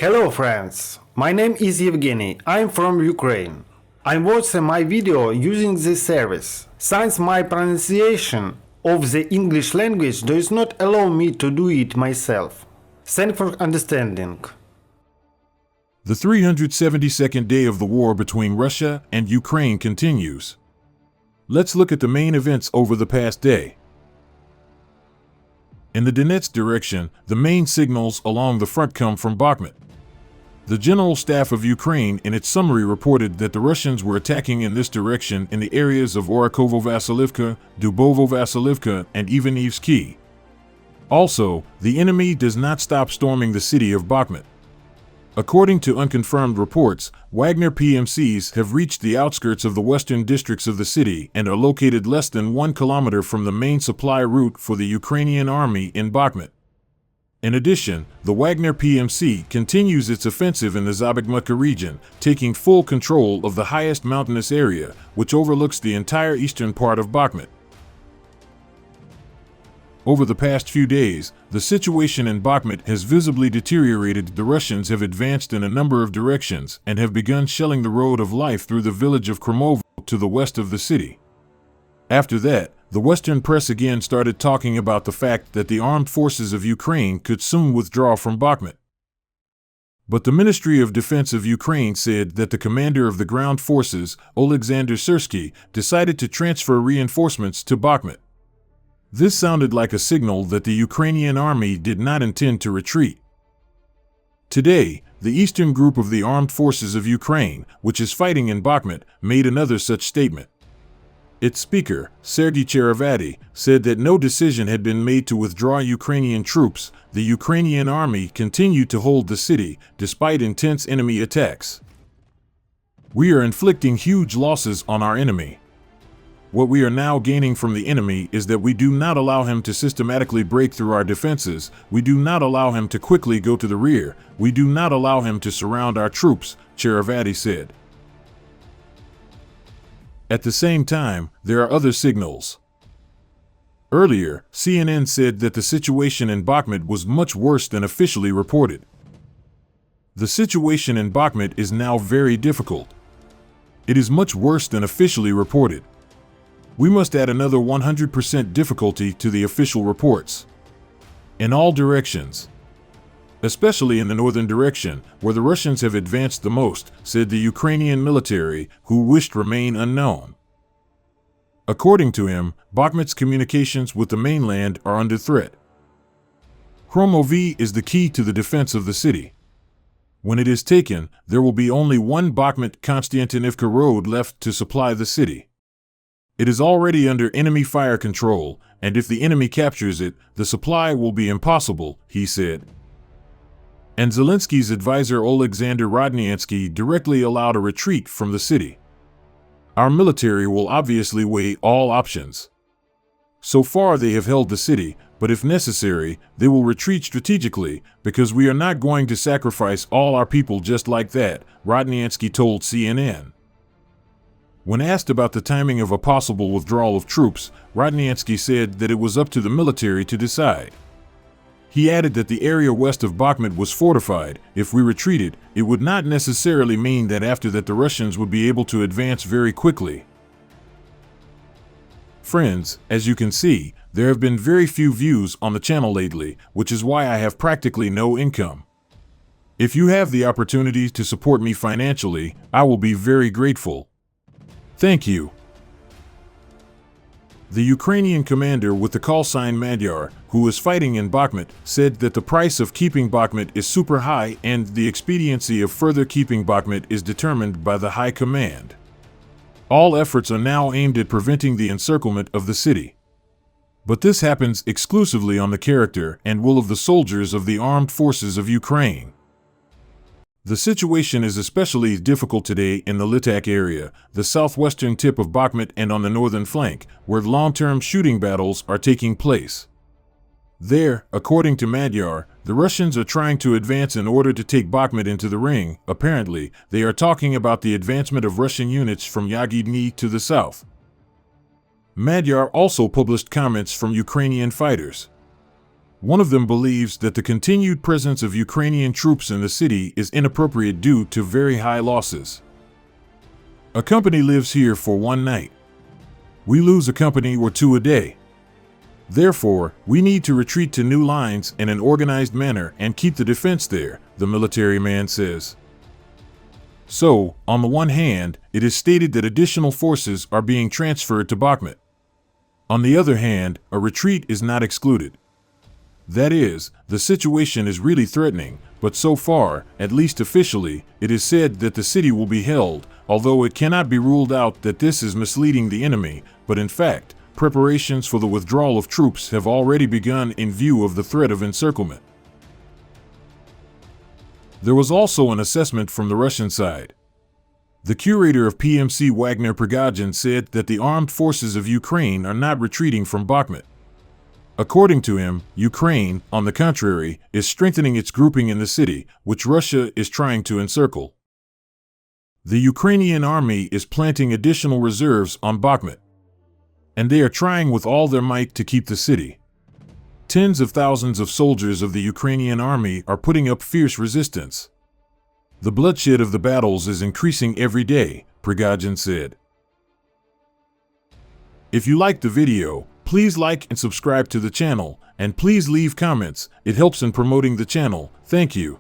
Hello friends, my name is Evgeny, I'm from Ukraine. I'm watching my video using this service, since my pronunciation of the English language does not allow me to do it myself. Thanks for understanding. The 372nd day of the war between Russia and Ukraine continues. Let's look at the main events over the past day. In the Donetsk direction, the main signals along the front come from Bakhmut. The General Staff of Ukraine in its summary reported that the Russians were attacking in this direction in the areas of Orikhovo-Vasylivka, Dubovo-Vasylivka and Ivanivske. Also, the enemy does not stop storming the city of Bakhmut. According to unconfirmed reports, Wagner PMCs have reached the outskirts of the western districts of the city and are located less than 1 kilometer from the main supply route for the Ukrainian army in Bakhmut. In addition, the Wagner PMC continues its offensive in the Zabakhmutka region, taking full control of the highest mountainous area, which overlooks the entire eastern part of Bakhmut. Over the past few days, the situation in Bakhmut has visibly deteriorated. The Russians have advanced in a number of directions and have begun shelling the road of life through the village of Orikhovo to the west of the city. After that, the Western press again started talking about the fact that the armed forces of Ukraine could soon withdraw from Bakhmut. But the Ministry of Defense of Ukraine said that the commander of the ground forces, Oleksandr Syrsky, decided to transfer reinforcements to Bakhmut. This sounded like a signal that the Ukrainian army did not intend to retreat. Today, the Eastern Group of the Armed Forces of Ukraine, which is fighting in Bakhmut, made another such statement. Its speaker, Sergei Cherevati, said that no decision had been made to withdraw Ukrainian troops. The Ukrainian army continued to hold the city, despite intense enemy attacks. We are inflicting huge losses on our enemy. What we are now gaining from the enemy is that we do not allow him to systematically break through our defenses, we do not allow him to quickly go to the rear, we do not allow him to surround our troops, Cherevati said. At the same time, there are other signals. Earlier, CNN said that the situation in Bakhmut was much worse than officially reported. The situation in Bakhmut is now very difficult. It is much worse than officially reported. We must add another 100% difficulty to the official reports. In all directions, especially in the northern direction, where the Russians have advanced the most, said the Ukrainian military, who wished to remain unknown. According to him, Bakhmut's communications with the mainland are under threat. Orikhovo is the key to the defense of the city. When it is taken, there will be only one Bakhmut-Konstantinivka road left to supply the city. It is already under enemy fire control, and if the enemy captures it, the supply will be impossible, he said. And Zelensky's advisor Oleksandr Rodnyansky directly allowed a retreat from the city. Our military will obviously weigh all options. So far they have held the city, but if necessary, they will retreat strategically, because we are not going to sacrifice all our people just like that, Rodnyansky told CNN. When asked about the timing of a possible withdrawal of troops, Rodnyansky said that it was up to the military to decide. He added that the area west of Bakhmut was fortified. If we retreated, it would not necessarily mean that after that the Russians would be able to advance very quickly. Friends, as you can see, there have been very few views on the channel lately, which is why I have practically no income. If you have the opportunity to support me financially, I will be very grateful. Thank you. The Ukrainian commander with the call sign Magyar, who is fighting in Bakhmut, said that the price of keeping Bakhmut is super high and the expediency of further keeping Bakhmut is determined by the high command. All efforts are now aimed at preventing the encirclement of the city. But this happens exclusively on the character and will of the soldiers of the armed forces of Ukraine. The situation is especially difficult today in the Litak area, the southwestern tip of Bakhmut, and on the northern flank, where long-term shooting battles are taking place. There, according to Magyar, the Russians are trying to advance in order to take Bakhmut into the ring. Apparently, they are talking about the advancement of Russian units from Yagidny to the south. Magyar also published comments from Ukrainian fighters. One of them believes that the continued presence of Ukrainian troops in the city is inappropriate due to very high losses. A company lives here for one night. We lose a company or two a day. Therefore, we need to retreat to new lines in an organized manner and keep the defense there, the military man says. So, on the one hand, it is stated that additional forces are being transferred to Bakhmut. On the other hand, a retreat is not excluded. That is, the situation is really threatening, but so far, at least officially, it is said that the city will be held, although it cannot be ruled out that this is misleading the enemy, but in fact, preparations for the withdrawal of troops have already begun in view of the threat of encirclement. There was also an assessment from the Russian side. The curator of PMC Wagner Prigozhin said that the armed forces of Ukraine are not retreating from Bakhmut. According to him, Ukraine, on the contrary, is strengthening its grouping in the city, which Russia is trying to encircle. The Ukrainian army is planting additional reserves on Bakhmut, and they are trying with all their might to keep the city. Tens of thousands of soldiers of the Ukrainian army are putting up fierce resistance. The bloodshed of the battles is increasing every day, Prigozhin said. If you liked the video, please like and subscribe to the channel, and please leave comments. It helps in promoting the channel. Thank you.